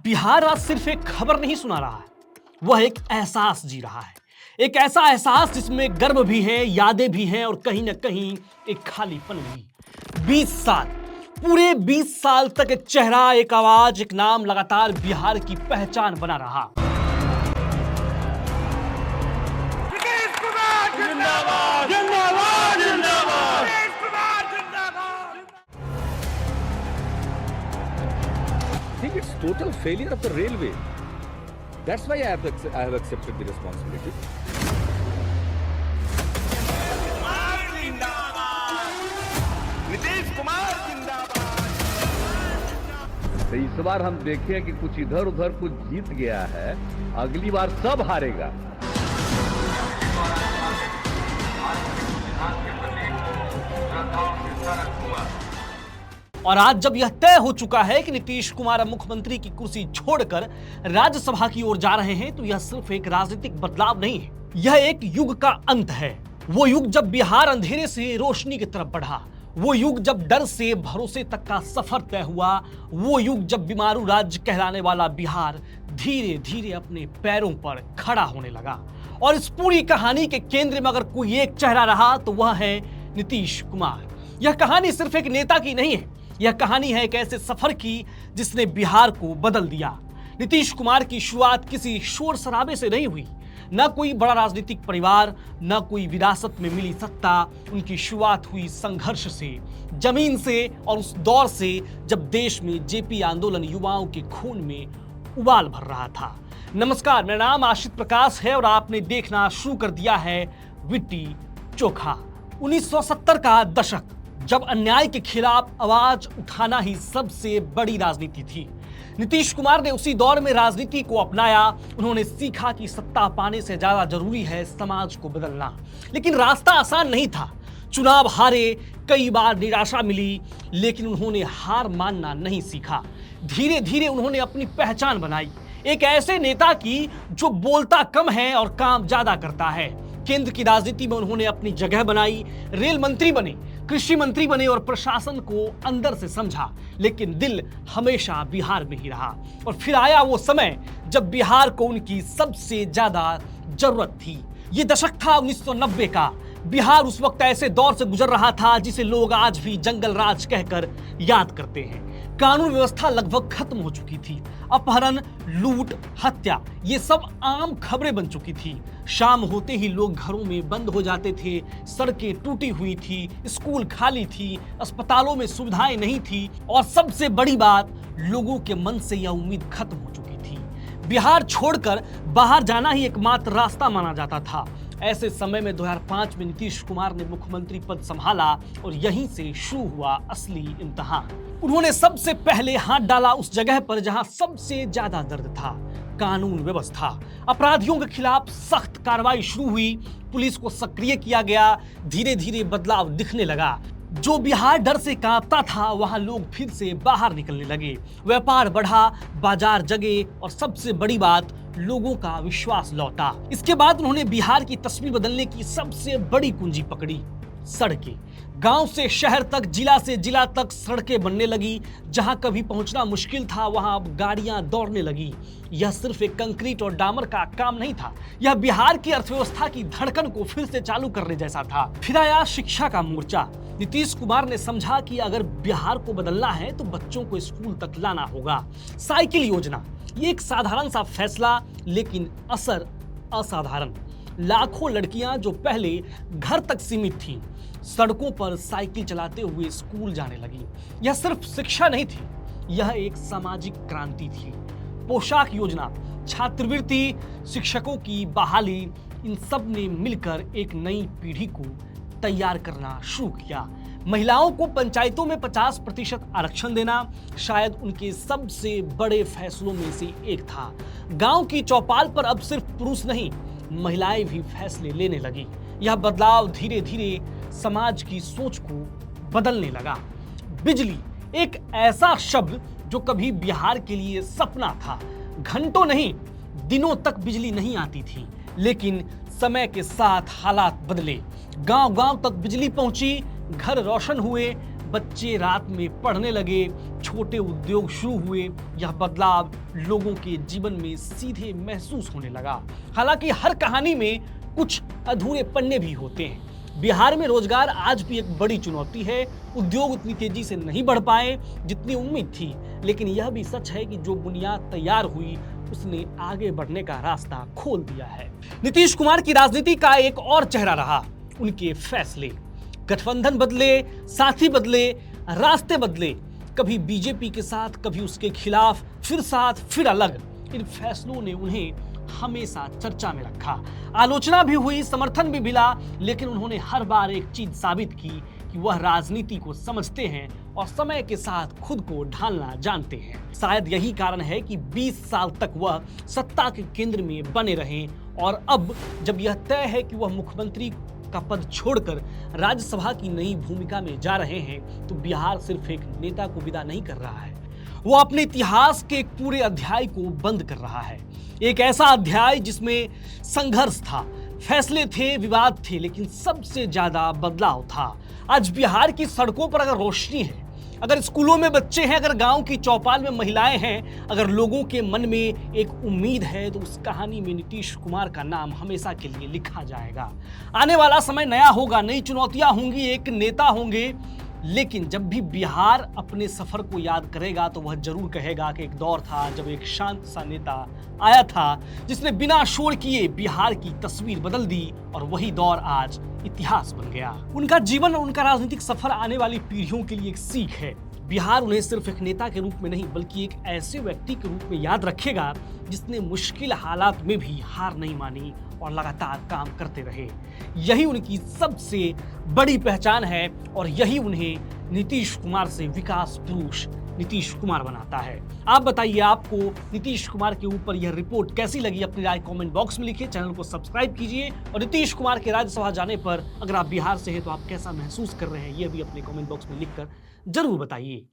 बिहार आज सिर्फ एक खबर नहीं सुना रहा है, वह एक एहसास जी रहा है। एक ऐसा एहसास जिसमें गर्व भी है, यादें भी हैं और कहीं ना कहीं एक खालीपन भी। 20 साल, पूरे 20 साल तक एक चेहरा, एक आवाज, एक नाम लगातार बिहार की पहचान बना रहा। जिंदाबाद जिंदाबाद जिंदाबाद I think it's total failure of the railway. That's why I have accepted the responsibility. Nitish Kumar जिंदाबाद। तो इस बार हम देखें कि कुछ इधर उधर कुछ जीत गया है, अगली बार सब हारेगा। और आज जब यह तय हो चुका है कि नीतीश कुमार अब मुख्यमंत्री की कुर्सी छोड़कर राज्यसभा की ओर जा रहे हैं, तो यह सिर्फ एक राजनीतिक बदलाव नहीं है, यह एक युग का अंत है। वो युग जब बिहार अंधेरे से रोशनी की तरफ बढ़ा, वो युग जब डर से भरोसे तक का सफर तय हुआ, वो युग जब बीमारू राज्य कहलाने वाला बिहार धीरे धीरे अपने पैरों पर खड़ा होने लगा। और इस पूरी कहानी के केंद्र में अगर कोई एक चेहरा रहा तो वह है नीतीश कुमार। यह कहानी सिर्फ एक नेता की नहीं है, यह कहानी है एक ऐसे सफर की जिसने बिहार को बदल दिया। नीतीश कुमार की शुरुआत किसी शोर शराबे से नहीं हुई, न कोई बड़ा राजनीतिक परिवार, न कोई विरासत में मिली सत्ता। उनकी शुरुआत हुई संघर्ष से, जमीन से, और उस दौर से जब देश में जेपी आंदोलन युवाओं के खून में उबाल भर रहा था। नमस्कार, मेरा नाम आशित प्रकाश है और आपने देखना शुरू कर दिया है विट्टी चोखा। 1970 का दशक, जब अन्याय के खिलाफ आवाज उठाना ही सबसे बड़ी राजनीति थी। नीतीश कुमार ने उसी दौर में राजनीति को अपनाया। उन्होंने सीखा कि सत्ता पाने से ज्यादा जरूरी है समाज को बदलना। लेकिन रास्ता आसान नहीं था। चुनाव हारे, कई बार निराशा मिली, लेकिन उन्होंने हार मानना नहीं सीखा। धीरे धीरे उन्होंने अपनी पहचान बनाई, एक ऐसे नेता की जो बोलता कम है और काम ज्यादा करता है। केंद्र की राजनीति में उन्होंने अपनी जगह बनाई, रेल मंत्री बने, कृषि मंत्री बने और प्रशासन को अंदर से समझा, लेकिन दिल हमेशा बिहार में ही रहा। और फिर आया वो समय जब बिहार को उनकी सबसे ज्यादा जरूरत थी। ये दशक था 1990 का। बिहार उस वक्त ऐसे दौर से गुजर रहा था जिसे लोग आज भी जंगल राज कहकर याद करते हैं। कानून व्यवस्था लगभग खत्म हो चुकी थी। अपहरण, लूट, हत्या, ये सब आम खबरें बन चुकी थी। शाम होते ही लोग घरों में बंद हो जाते थे, सड़कें टूटी हुई थी, स्कूल खाली थी, अस्पतालों में सुविधाएं नहीं थी, और सबसे बड़ी बात, लोगों के मन से यह उम्मीद खत्म हो चुकी थी। बिहार छोड़कर बाहर जाना ही एकमात्र रास्ता माना जाता था। ऐसे समय में 2005 में नीतीश कुमार ने मुख्यमंत्री पद संभाला और यहीं से शुरू हुआ असली इम्तिहान। उन्होंने सबसे पहले हाथ डाला उस जगह पर जहां सबसे ज्यादा दर्द था, कानून व्यवस्था। अपराधियों के खिलाफ सख्त कार्रवाई शुरू हुई, पुलिस को सक्रिय किया गया। धीरे धीरे बदलाव दिखने लगा। जो बिहार डर से कांपता था, वहां लोग फिर से बाहर निकलने लगे। व्यापार बढ़ा, बाजार जगे और सबसे बड़ी बात, लोगों का विश्वास लौटा। इसके बाद उन्होंने बिहार की तस्वीर बदलने की सबसे बड़ी कुंजी पकड़ी, सड़कें। गांव से शहर तक, जिला से जिला तक सड़कें बनने लगी। जहां कभी पहुंचना मुश्किल था, वहां अब गाड़ियां दौड़ने लगी। यह सिर्फ एक कंक्रीट और डामर का काम नहीं था, यह बिहार की अर्थव्यवस्था की धड़कन को फिर से चालू करने जैसा था। फिर आया शिक्षा का मोर्चा। नीतीश कुमार ने समझा कि अगर बिहार को बदलना है तो बच्चों को स्कूल तक लाना होगा। साइकिल योजना, ये एक साधारण सा फैसला, लेकिन असर असाधारण। लाखों लड़कियां जो पहले घर तक सीमित थीं, सड़कों पर साइकिल चलाते हुए स्कूल जाने लगी। यह सिर्फ शिक्षा नहीं थी, यह एक सामाजिक क्रांति थी। पोशाक योजना, छात्रवृत्ति, शिक्षकों की बहाली, इन सब ने मिलकर एक नई पीढ़ी को तैयार करना शुरू किया। महिलाओं को पंचायतों में 50% आरक्षण देना शायद उनके सबसे बड़े फैसलों में से एक था। गांव की चौपाल पर अब सिर्फ पुरुष नहीं, महिलाएं भी फैसले लेने लगी। यह बदलाव धीरे धीरे समाज की सोच को बदलने लगा। बिजली, एक ऐसा शब्द जो कभी बिहार के लिए सपना था। घंटों नहीं, दिनों तक बिजली नहीं आती थी, लेकिन समय के साथ हालात बदले। गांव गांव तक बिजली पहुंची, घर रोशन हुए, बच्चे रात में पढ़ने लगे, छोटे उद्योग शुरू हुए। यह बदलाव लोगों के जीवन में सीधे महसूस होने लगा। हालांकि हर कहानी में कुछ अधूरे पन्ने भी होते हैं। बिहार में रोजगार आज भी एक बड़ी चुनौती है। उद्योग उतनी तेजी से नहीं बढ़ पाए जितनी उम्मीद थी, लेकिन यह भी सच है कि जो बुनियाद तैयार हुई उसने आगे बढ़ने का रास्ता खोल दिया है। नीतीश कुमार की राजनीति का एक और चेहरा रहा उनके फैसले। गठबंधन बदले, साथी बदले, रास्ते बदले, कभी बीजेपी के साथ, कभी उसके खिलाफ, फिर साथ, फिर अलग। इन फैसलों ने उन्हें हमेशा चर्चा में रखा। आलोचना भी हुई, समर्थन भी मिला, लेकिन उन्होंने हर बार एक चीज साबित की कि वह राजनीति को समझते हैं और समय के साथ खुद को ढालना जानते हैं। शायद यही कारण है कि 20 साल तक वह सत्ता के केंद्र में बने रहे और अब जब यह तय है कि वह मुख्यमंत्री का पद छोड़कर राज्यसभा की नई भूमिका में जा रहे हैं, तो बिहार सिर्फ एक नेता को विदा नहीं कर रहा है, वो अपने इतिहास के एक पूरे अध्याय को बंद कर रहा है। एक ऐसा अध्याय जिसमें संघर्ष था, फैसले थे, विवाद थे, लेकिन सबसे ज्यादा बदलाव था। आज बिहार की सड़कों पर अगर रोशनी है, अगर स्कूलों में बच्चे हैं, अगर गांव की चौपाल में महिलाएं हैं, अगर लोगों के मन में एक उम्मीद है, तो उस कहानी में नीतीश कुमार का नाम हमेशा के लिए लिखा जाएगा। आने वाला समय नया होगा, नई चुनौतियां होंगी, एक नेता होंगे, लेकिन जब भी बिहार अपने सफर को याद करेगा तो वह जरूर कहेगा कि एक दौर था जब एक शांत सा नेता आया था जिसने बिना शोर किए बिहार की तस्वीर बदल दी, और वही दौर आज इतिहास बन गया। उनका जीवन और उनका राजनीतिक सफर आने वाली पीढ़ियों के लिए एक सीख है। बिहार उन्हें सिर्फ एक नेता के रूप में नहीं, बल्कि एक ऐसे व्यक्ति के रूप में याद रखेगा जिसने मुश्किल हालात में भी हार नहीं मानी और लगातार काम करते रहे। यही उनकी सबसे बड़ी पहचान है और यही उन्हें नीतीश कुमार से विकास पुरुष नीतीश कुमार बनाता है। आप बताइए, आपको नीतीश कुमार के ऊपर यह रिपोर्ट कैसी लगी? अपनी राय कमेंट बॉक्स में लिखिए, चैनल को सब्सक्राइब कीजिए और नीतीश कुमार के राज्यसभा जाने पर अगर आप बिहार से हैं तो आप कैसा महसूस कर रहे हैं, यह भी अपने कमेंट बॉक्स में लिखकर जरूर बताइए।